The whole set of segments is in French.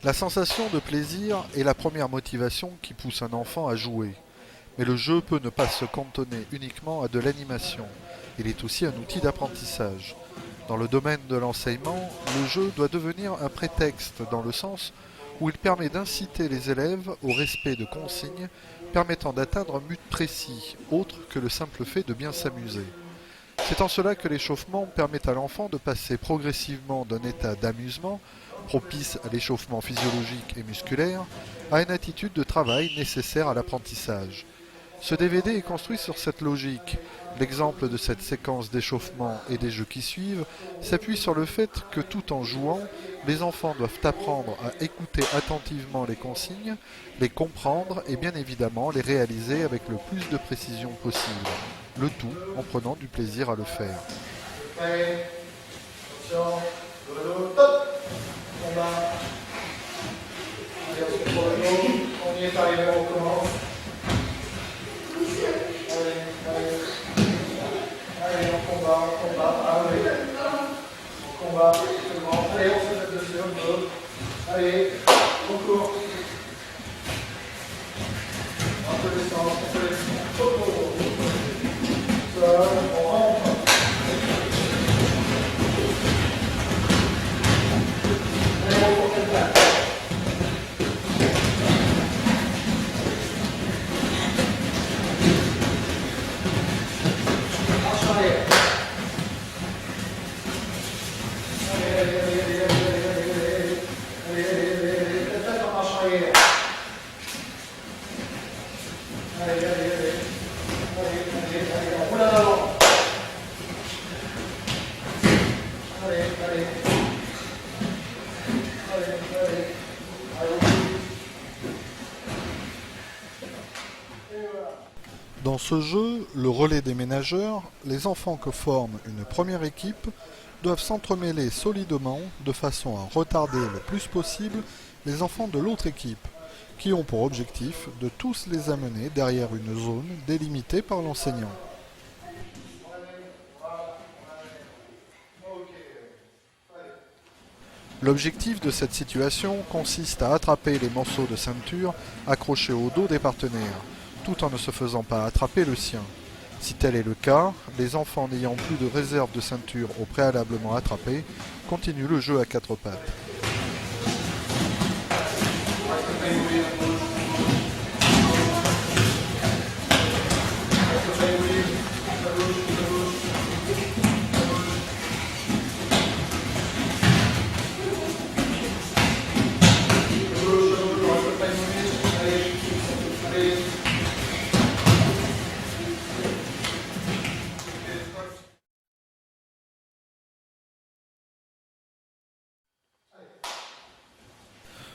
La sensation de plaisir est la première motivation qui pousse un enfant à jouer. Mais le jeu peut ne pas se cantonner uniquement à de l'animation. Il est aussi un outil d'apprentissage. Dans le domaine de l'enseignement, le jeu doit devenir un prétexte dans le sens où il permet d'inciter les élèves au respect de consignes permettant d'atteindre un but précis, autre que le simple fait de bien s'amuser. C'est en cela que l'échauffement permet à l'enfant de passer progressivement d'un état d'amusement, propice à l'échauffement physiologique et musculaire, à une attitude de travail nécessaire à l'apprentissage. Ce DVD est construit sur cette logique. L'exemple de cette séquence d'échauffement et des jeux qui suivent s'appuie sur le fait que tout en jouant, les enfants doivent apprendre à écouter attentivement les consignes, les comprendre et bien évidemment les réaliser avec le plus de précision possible. Le tout en prenant du plaisir à le faire. Prêt, attention, dos, top, on va. Allez, on se met sur le dos, on y est arrivé, on recommence. Allez, on combat, allez, on combat, justement. Allez, on se met dessus, on peut. Allez, on court. Un peu descendre, on rentre. Allez, on court comme ça. Marche arrière. Dans ce jeu, le relais des ménageurs, les enfants que forme une première équipe doivent s'entremêler solidement de façon à retarder le plus possible les enfants de l'autre équipe, qui ont pour objectif de tous les amener derrière une zone délimitée par l'enseignant. L'objectif de cette situation consiste à attraper les morceaux de ceinture accrochés au dos des partenaires, tout en ne se faisant pas attraper le sien. Si tel est le cas, les enfants n'ayant plus de réserve de ceinture au préalablement attrapés continuent le jeu à quatre pattes.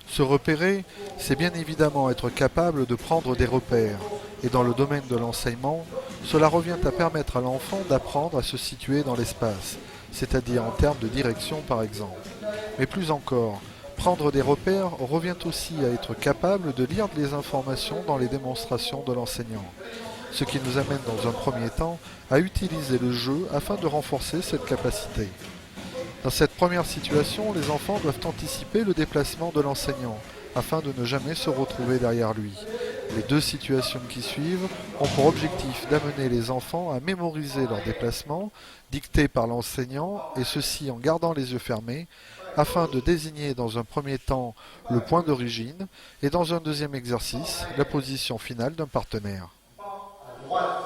Se repérer, c'est bien évidemment être capable de prendre des repères. Et dans le domaine de l'enseignement, cela revient à permettre à l'enfant d'apprendre à se situer dans l'espace, c'est-à-dire en termes de direction par exemple. Mais plus encore, prendre des repères revient aussi à être capable de lire les informations dans les démonstrations de l'enseignant. Ce qui nous amène dans un premier temps à utiliser le jeu afin de renforcer cette capacité. Dans cette première situation, les enfants doivent anticiper le déplacement de l'enseignant, afin de ne jamais se retrouver derrière lui. Les deux situations qui suivent ont pour objectif d'amener les enfants à mémoriser leur déplacement, dicté par l'enseignant, et ceci en gardant les yeux fermés, afin de désigner dans un premier temps le point d'origine, et dans un deuxième exercice, la position finale d'un partenaire. À droite.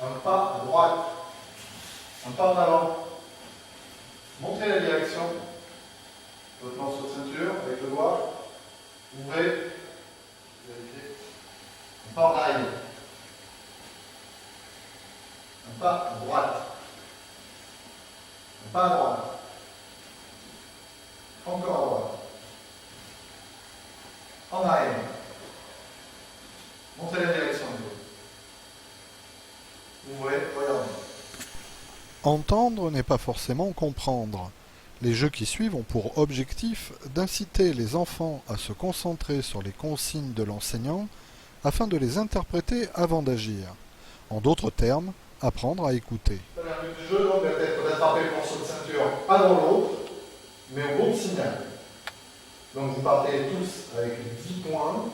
Un pas à droite. Un pas en avant. Montrez la direction. Votre morceau de ceinture avec le doigt. Ouvrez. Vérifiez. Un pas en arrière. Un pas à droite. Un pas à droite. Encore à droite. En arrière. Montrez la direction. Ouvrez, regardez. Entendre n'est pas forcément comprendre. Les jeux qui suivent ont pour objectif d'inciter les enfants à se concentrer sur les consignes de l'enseignant afin de les interpréter avant d'agir. En d'autres termes, apprendre à écouter. Le but du jeu donc va être d'attraper le morceau de ceinture pas dans l'autre, mais au bon signal. Donc vous partez tous avec 10 points.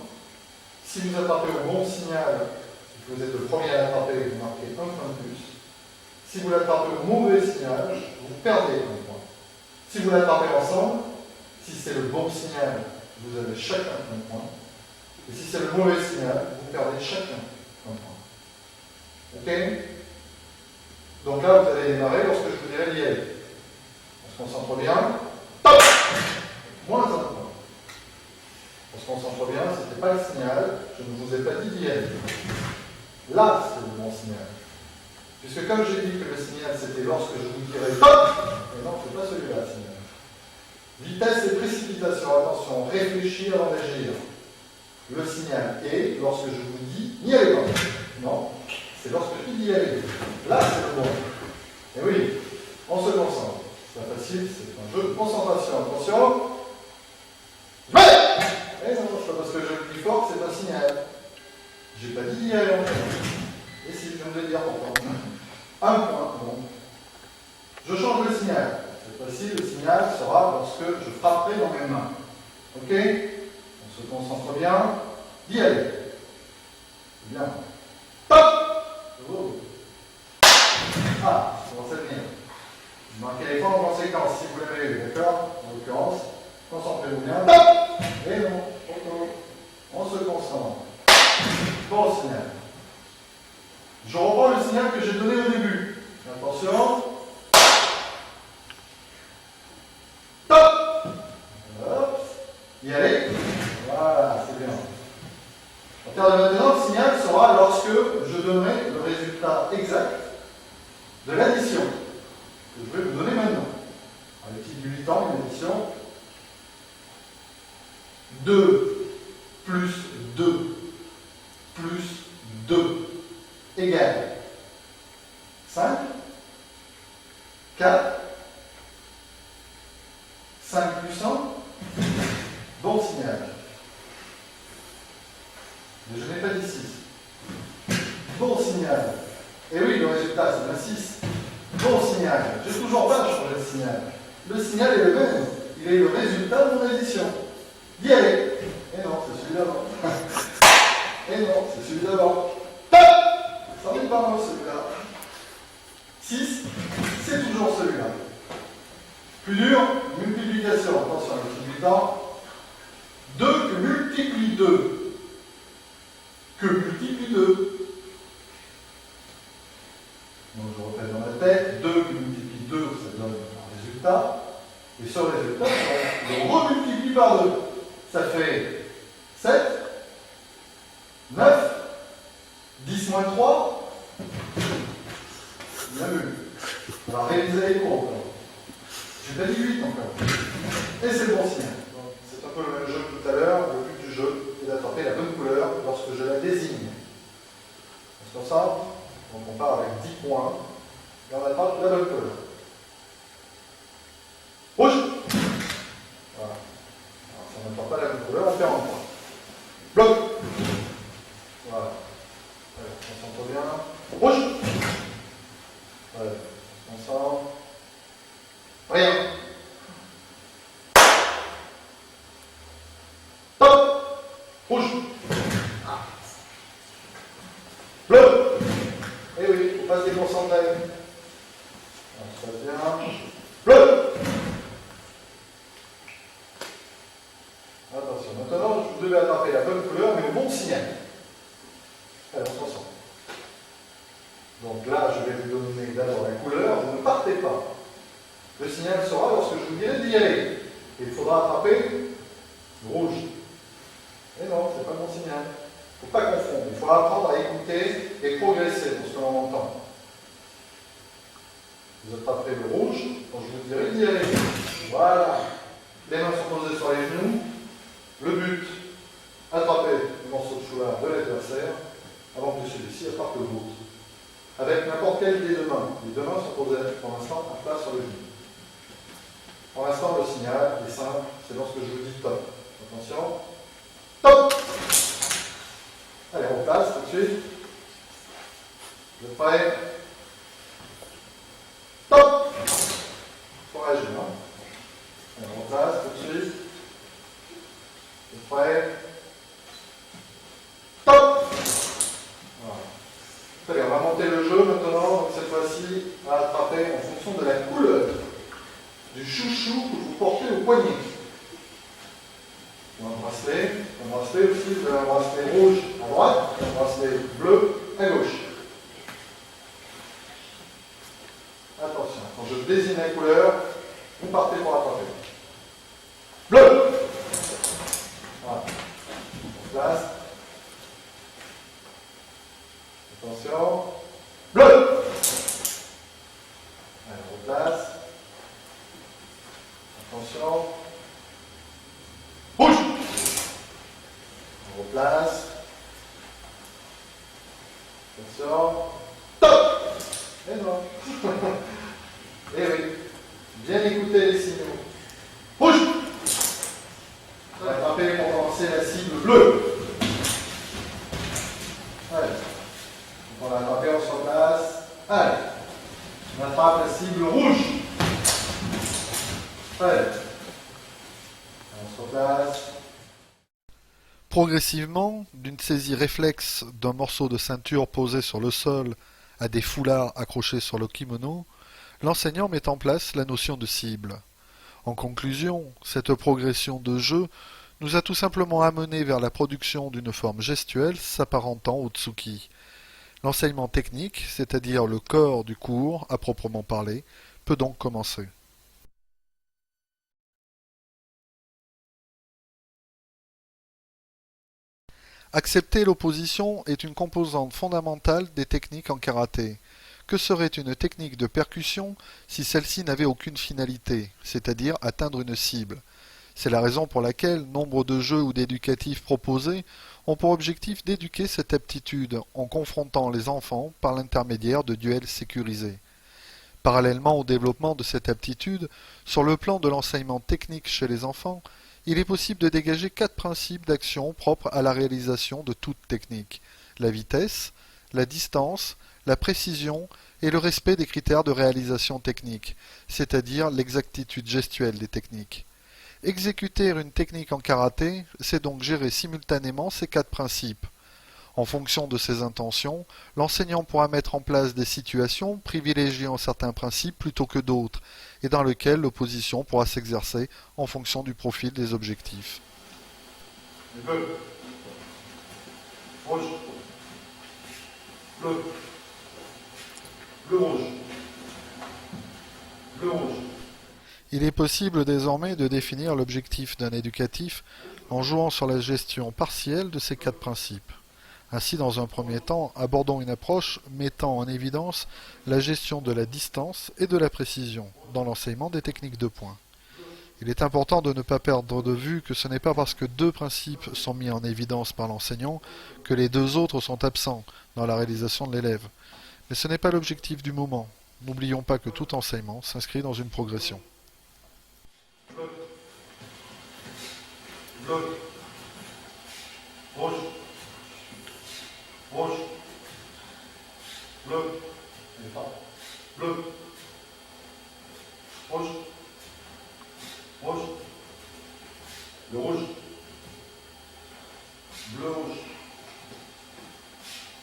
Si vous attrapez au bon signal, vous êtes le premier à l'attraper, vous marquez 1 point de plus. Si vous l'attrapez au mauvais signal, vous perdez 1 point. Si vous l'attrapez ensemble, si c'est le bon signal, vous avez chacun 1 point. Et si c'est le mauvais signal, vous perdez chacun 1 point. Ok? Donc là, vous allez démarrer lorsque je vous dirai d'y aller. On se concentre bien. Top! Moins 1 point. On se concentre bien, ce n'était pas le signal, je ne vous ai pas dit d'y aller. Là, c'est le bon signal. Puisque comme j'ai dit que le signal, c'était lorsque je vous dirai top, mais non, ce n'est pas celui-là, le signal. Vitesse et précipitation, attention, réfléchis avant d'agir. Le signal est lorsque je vous dis n'y allez pas. Non, c'est lorsque je dis d'y aller. Là, c'est le bon. Et oui, on se concentre. C'est pas facile, c'est un jeu de concentration. Attention. Mais non, c'est pas parce que je le dis fort, c'est un signal. J'ai pas dit d'y aller en fait. Et si je viens de le dire pourtant. 1 point, bon. Je change le signal. Cette fois-ci, le signal sera lorsque je frapperai dans mes mains. Ok? On se concentre bien. D'y aller. Bien. Top! Oh. Ah, ça commence à venir. Vous marquez les points en conséquence, si vous l'avez eu, d'accord? En l'occurrence, concentrez-vous bien. Top! Et non, on se concentre. Bon signal. Je reprends le signal que j'ai donné au début. Attention. Top! Hop. Y aller. Voilà, c'est bien. À partir de maintenant, le signal sera lorsque je donnerai le résultat exact de l'addition que je vais vous donner maintenant. À l'équipe du 8 ans, une addition 2 plus 2 plus 2 égale 5, 4, 5 plus 1, bon signal. Mais je n'ai pas dit 6. Bon signal. Et oui, le résultat, c'est bien 6. Bon signal. Je n'ai toujours pas changé le signal. Le signal est le même. Il est le résultat de mon addition. D'y aller. Et non, c'est celui d'avant. Et non, c'est celui d'avant. Top! Ça n'est pas moi celui-là. 6, c'est toujours celui-là. Plus dur, multiplication. Attention, multipliant. 2 que multiplie 2. Que multiplie 2. Donc je répète dans la tête. 2 que multiplie 2, ça donne un résultat. Et ce résultat, on le remultiplie par 2. Ça fait 7, 9, 10 moins 3. Bien vu. On va réaliser les cours encore. J'ai pas dit 8 encore. Et c'est le bon signal. C'est un peu le même jeu que tout à l'heure. Le but du jeu est d'attraper la bonne couleur lorsque je la désigne. On se concentre. Donc on part avec 10 points. Et on attrape la bonne couleur. Rouge. Voilà. Alors, si on n'attrape pas la bonne couleur, on perd un point. Bloc. Voilà. Allez, on concentre bien. Rouge. Allez, on concentre. Rien. Top. Rouge. Bleu. Eh oui, il faut pas se déconcentrer. On se passe bien. Bleu. Attention, maintenant, vous devez attraper la bonne couleur, mais au bon signal. Allez, on se concentre. Donc là, je vais vous donner d'abord la couleur, vous ne partez pas. Le signal sera lorsque je vous dirai d'y aller. Et il faudra attraper le rouge. Et non, ce n'est pas mon signal. Il ne faut pas confondre. Il faut apprendre à écouter et progresser dans ce que l'on entend. Vous attraperez le rouge quand je vous dirai d'y aller. Voilà. Les mains sont posées sur les genoux. Le but, attraper le morceau de choix de l'adversaire avant que celui-ci attrape le vôtre. Avec n'importe quelle des deux mains. Les deux mains sont posées pour l'instant à plat sur les genoux. Pour l'instant, le signal est simple, c'est lorsque je vous dis top. Attention. Top! Allez, on place tout de suite. Vous êtes prêts? Top! Faut réagir, hein? Allez, on place tout de suite. Prêt. Top. Voilà. Allez, on va monter le jeu maintenant. Donc cette fois-ci, à attraper en fonction de la couleur du chouchou que vous portez au poignet. Un bracelet aussi, vous avez un bracelet rouge à droite, un bracelet bleu à gauche. Attention, quand je désigne la couleur, vous partez pour attraper. Bleu. Voilà. On place. Attention. Bleu. Allez, on replace. Attention. Rouge. On replace. Attention. Top. Et non. Et oui. Bien écouter les signaux. Rouge. On va attraper pour commencer la cible bleue. Allez. Donc on a attrapé, on se replace. Allez. On attrape la cible rouge. Allez. On se replace. Progressivement, d'une saisie réflexe d'un morceau de ceinture posé sur le sol à des foulards accrochés sur le kimono, l'enseignant met en place la notion de cible. En conclusion, cette progression de jeu nous a tout simplement amené vers la production d'une forme gestuelle s'apparentant au tsuki. L'enseignement technique, c'est-à-dire le corps du cours à proprement parler, peut donc commencer. Accepter l'opposition est une composante fondamentale des techniques en karaté. Que serait une technique de percussion si celle-ci n'avait aucune finalité, c'est-à-dire atteindre une cible? C'est la raison pour laquelle nombre de jeux ou d'éducatifs proposés ont pour objectif d'éduquer cette aptitude en confrontant les enfants par l'intermédiaire de duels sécurisés. Parallèlement au développement de cette aptitude, sur le plan de l'enseignement technique chez les enfants, il est possible de dégager 4 principes d'action propres à la réalisation de toute technique: la vitesse, la distance, la précision et le respect des critères de réalisation technique, c'est-à-dire l'exactitude gestuelle des techniques. Exécuter une technique en karaté, c'est donc gérer simultanément ces 4 principes. En fonction de ses intentions, l'enseignant pourra mettre en place des situations privilégiant certains principes plutôt que d'autres, et dans lesquelles l'opposition pourra s'exercer en fonction du profil des objectifs. Bleu. Rouge. Bleu. Bleu rouge. Bleu rouge. Il est possible désormais de définir l'objectif d'un éducatif en jouant sur la gestion partielle de ces 4 principes. Ainsi, dans un premier temps, abordons une approche mettant en évidence la gestion de la distance et de la précision dans l'enseignement des techniques de poing. Il est important de ne pas perdre de vue que ce n'est pas parce que 2 principes sont mis en évidence par l'enseignant que les 2 autres sont absents dans la réalisation de l'élève. Mais ce n'est pas l'objectif du moment. N'oublions pas que tout enseignement s'inscrit dans une progression. Bleu. Bleu. Rouge. Rouge. Bleu. Bleu. Rouge. Rouge. Le rouge. Bleu rouge.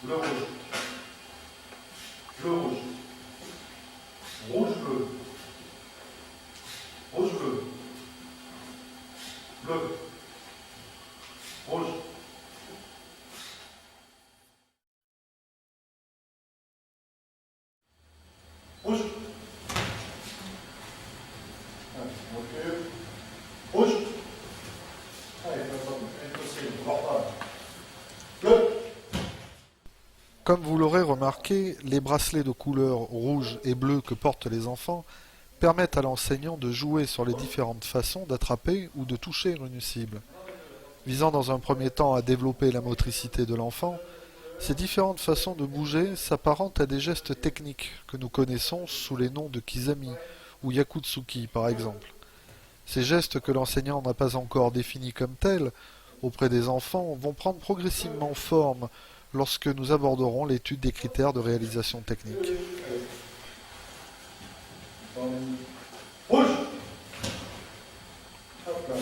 Bleu rouge. Bleu rouge. Rouge bleu. Rouge bleu. Bleu. Rouge. Rouge. Rouge. Allez, bleu. Comme vous l'aurez remarqué, les bracelets de couleur rouge et bleu que portent les enfants permettent à l'enseignant de jouer sur les différentes façons d'attraper ou de toucher une cible. Visant dans un premier temps à développer la motricité de l'enfant, ces différentes façons de bouger s'apparentent à des gestes techniques que nous connaissons sous les noms de kizami ou yakutsuki par exemple. Ces gestes que l'enseignant n'a pas encore définis comme tels auprès des enfants vont prendre progressivement forme lorsque nous aborderons l'étude des critères de réalisation technique. Rouge. Hop là.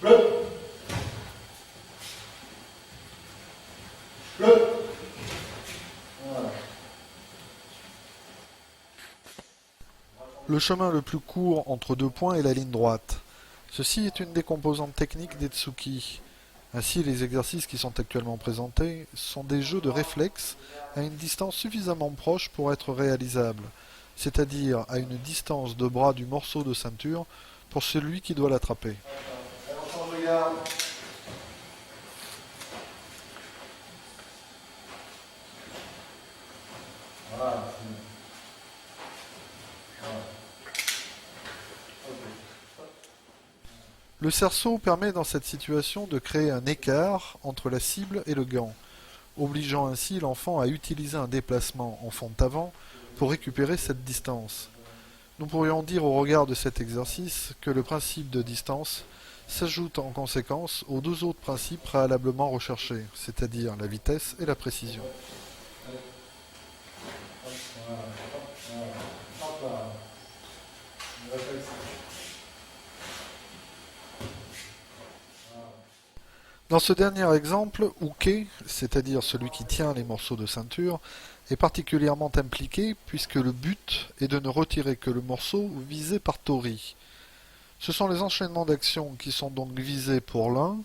Bleu. Bleu. Voilà. Le chemin le plus court entre deux points est la ligne droite. Ceci est une des composantes techniques des Tsuki. Ainsi, les exercices qui sont actuellement présentés sont des jeux de réflexes à une distance suffisamment proche pour être réalisables, c'est-à-dire à une distance de bras du morceau de ceinture pour celui qui doit l'attraper. Alors, on change de garde. Voilà. Voilà. Le cerceau permet dans cette situation de créer un écart entre la cible et le gant, obligeant ainsi l'enfant à utiliser un déplacement en fente avant pour récupérer cette distance. Nous pourrions dire au regard de cet exercice que le principe de distance s'ajoute en conséquence aux deux autres principes préalablement recherchés, c'est-à-dire la vitesse et la précision. Dans ce dernier exemple, Uke, c'est-à-dire celui qui tient les morceaux de ceinture, est particulièrement impliqué puisque le but est de ne retirer que le morceau visé par Tori. Ce sont les enchaînements d'actions qui sont donc visés pour l'un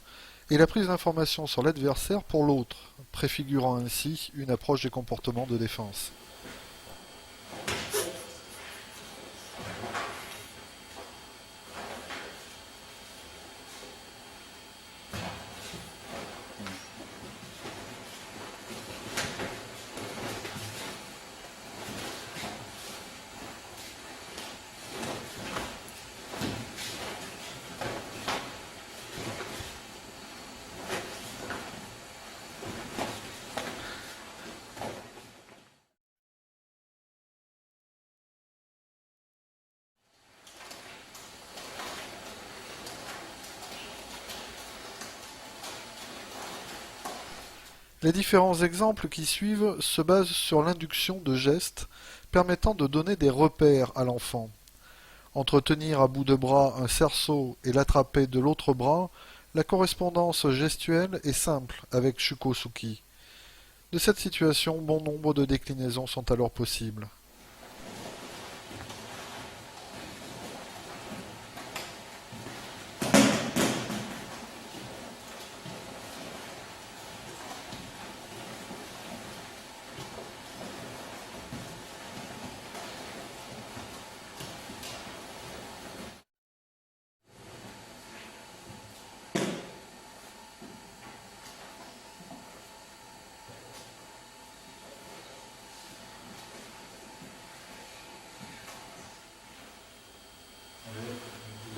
et la prise d'informations sur l'adversaire pour l'autre, préfigurant ainsi une approche des comportements de défense. Les différents exemples qui suivent se basent sur l'induction de gestes permettant de donner des repères à l'enfant. Entre tenir à bout de bras un cerceau et l'attraper de l'autre bras, la correspondance gestuelle est simple avec Shukosuki. De cette situation, bon nombre de déclinaisons sont alors possibles.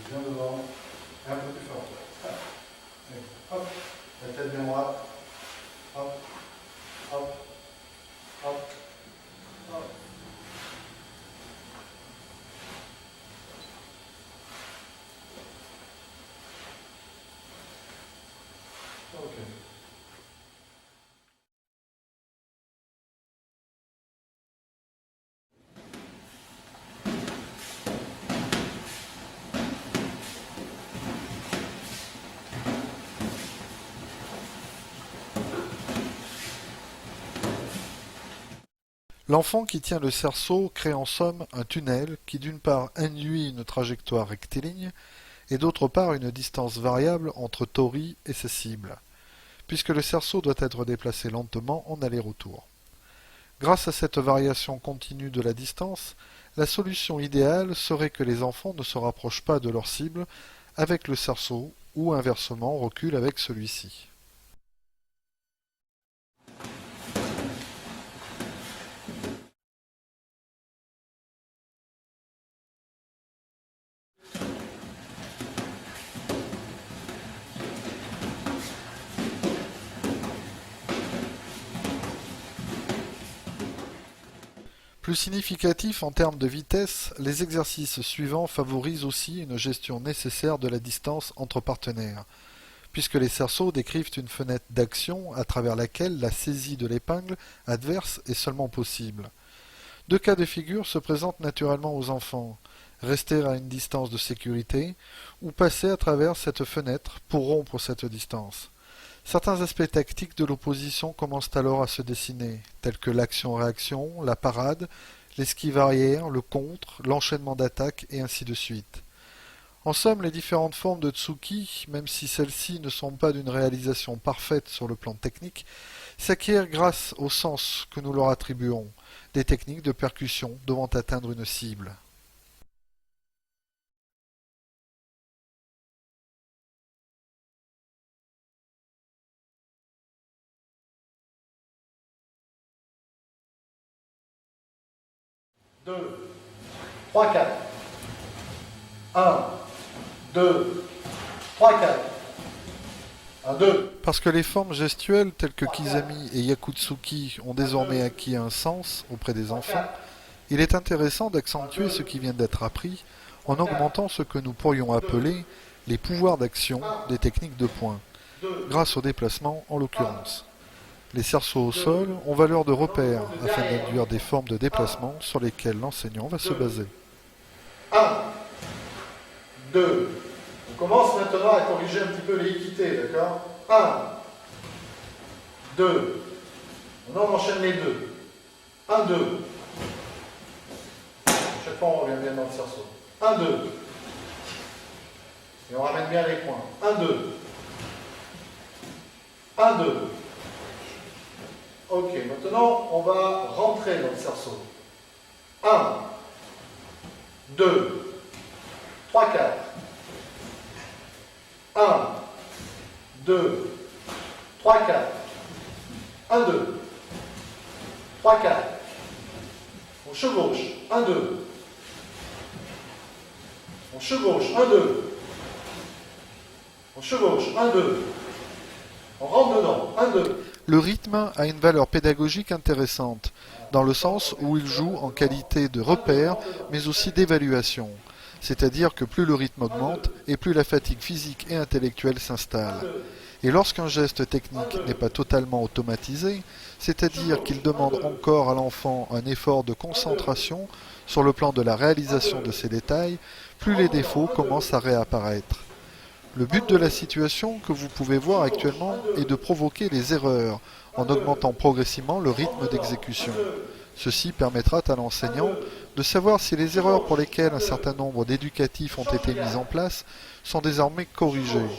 Bien devant, et un peu plus fort. Et hop, la tête bien droite. Hop, hop, hop, hop. Ok. L'enfant qui tient le cerceau crée en somme un tunnel qui d'une part induit une trajectoire rectiligne et d'autre part une distance variable entre Tori et sa cible, puisque le cerceau doit être déplacé lentement en aller-retour. Grâce à cette variation continue de la distance, la solution idéale serait que les enfants ne se rapprochent pas de leur cible avec le cerceau ou inversement reculent avec celui-ci. Plus significatif en termes de vitesse, les exercices suivants favorisent aussi une gestion nécessaire de la distance entre partenaires, puisque les cerceaux décrivent une fenêtre d'action à travers laquelle la saisie de l'épingle adverse est seulement possible. Deux cas de figure se présentent naturellement aux enfants. rester à une distance de sécurité, ou passer à travers cette fenêtre pour rompre cette distance. Certains aspects tactiques de l'opposition commencent alors à se dessiner, tels que l'action-réaction, la parade, l'esquive arrière, le contre, l'enchaînement d'attaques et ainsi de suite. En somme, les différentes formes de Tsuki, même si celles-ci ne sont pas d'une réalisation parfaite sur le plan technique, s'acquièrent grâce au sens que nous leur attribuons, des techniques de percussion devant atteindre une cible. Deux, trois, quatre. 1, 2, 3, 4. 1, 2. Parce que les formes gestuelles telles que Kizami et Yakutsuki ont désormais acquis un sens auprès des enfants, il est intéressant d'accentuer ce qui vient d'être appris en augmentant ce que nous pourrions appeler les pouvoirs d'action des techniques de poing, grâce au déplacement en l'occurrence. Les cerceaux au sol ont valeur de repère afin d'induire des formes de déplacement sur lesquelles l'enseignant va se baser. 1, 2. On commence maintenant à corriger un petit peu l'équité, d'accord? 1, 2. Maintenant on enchaîne les deux. 1, 2. Chaque fois on revient bien dans le cerceau. 1, 2. Et on ramène bien les points. 1, 2. 1, 2. Ok, maintenant on va rentrer dans le cerceau. 1, 2, 3, 4. 1, 2, 3, 4. 1, 2, 3, 4. On chevauche. 1, 2. On chevauche. 1, 2. On chevauche. 1, 2. On rentre dedans. 1, 2. Le rythme a une valeur pédagogique intéressante, dans le sens où il joue en qualité de repère, mais aussi d'évaluation. C'est-à-dire que plus le rythme augmente, et plus la fatigue physique et intellectuelle s'installe. Et lorsqu'un geste technique n'est pas totalement automatisé, c'est-à-dire qu'il demande encore à l'enfant un effort de concentration sur le plan de la réalisation de ces détails, plus les défauts commencent à réapparaître. Le but de la situation que vous pouvez voir actuellement est de provoquer les erreurs en augmentant progressivement le rythme d'exécution. Ceci permettra à l'enseignant de savoir si les erreurs pour lesquelles un certain nombre d'éducatifs ont été mis en place sont désormais corrigées.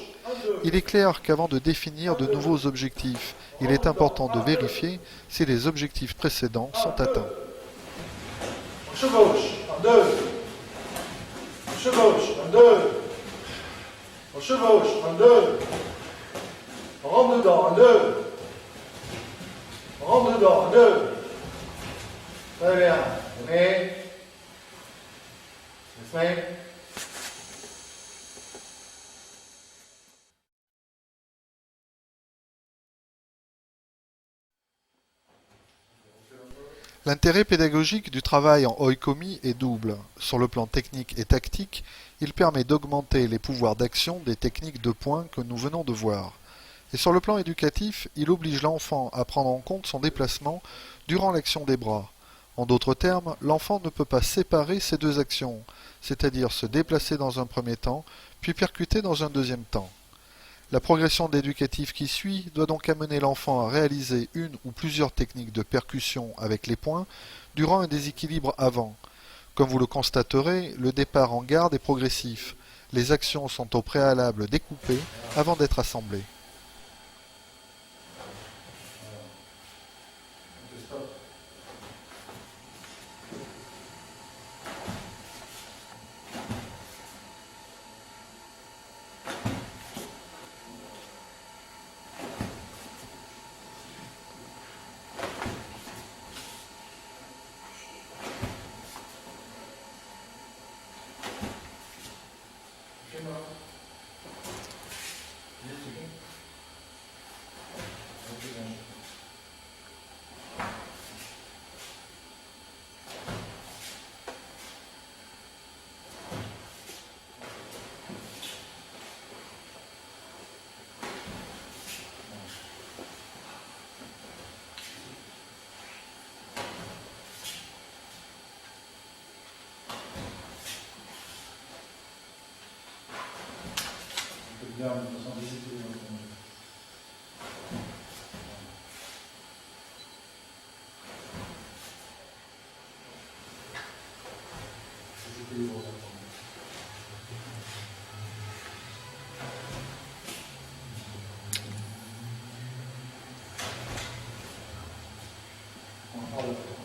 Il est clair qu'avant de définir de nouveaux objectifs, il est important de vérifier si les objectifs précédents sont atteints. On chevauche. 1, 2. On chevauche. 1, 2. On chevauche. 1, 2. On rentre dedans. 1, 2. On rentre dedans. 1, 2. Très bien. Venez. Laisse-moi. L'intérêt pédagogique du travail en oikomi est double. Sur le plan technique et tactique, il permet d'augmenter les pouvoirs d'action des techniques de poing que nous venons de voir. Et sur le plan éducatif, il oblige l'enfant à prendre en compte son déplacement durant l'action des bras. En d'autres termes, l'enfant ne peut pas séparer ces deux actions, c'est-à-dire se déplacer dans un premier temps, puis percuter dans un deuxième temps. La progression d'éducatif qui suit doit donc amener l'enfant à réaliser une ou plusieurs techniques de percussion avec les poings durant un déséquilibre avant. Comme vous le constaterez, le départ en garde est progressif. Les actions sont au préalable découpées avant d'être assemblées. bien de toute façon visiter les autres. Visiter les autres. On parle de ça.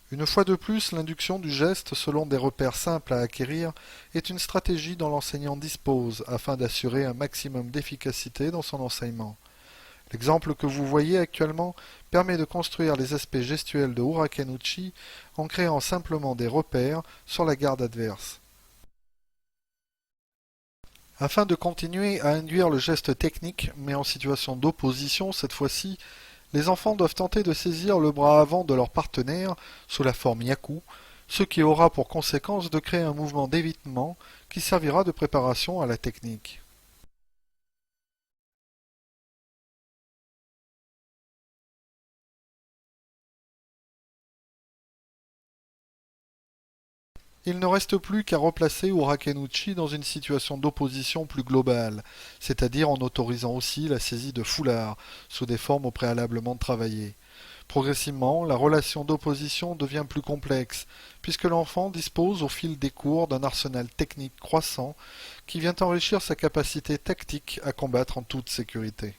Une fois de plus, l'induction du geste selon des repères simples à acquérir est une stratégie dont l'enseignant dispose afin d'assurer un maximum d'efficacité dans son enseignement. L'exemple que vous voyez actuellement permet de construire les aspects gestuels de Urakenouchi en créant simplement des repères sur la garde adverse. Afin de continuer à induire le geste technique, mais en situation d'opposition cette fois-ci, les enfants doivent tenter de saisir le bras avant de leur partenaire sous la forme yaku, ce qui aura pour conséquence de créer un mouvement d'évitement qui servira de préparation à la technique. Il ne reste plus qu'à replacer Urakenouchi dans une situation d'opposition plus globale, c'est-à-dire en autorisant aussi la saisie de foulards sous des formes préalablement travaillées. Progressivement, la relation d'opposition devient plus complexe, puisque l'enfant dispose au fil des cours d'un arsenal technique croissant qui vient enrichir sa capacité tactique à combattre en toute sécurité.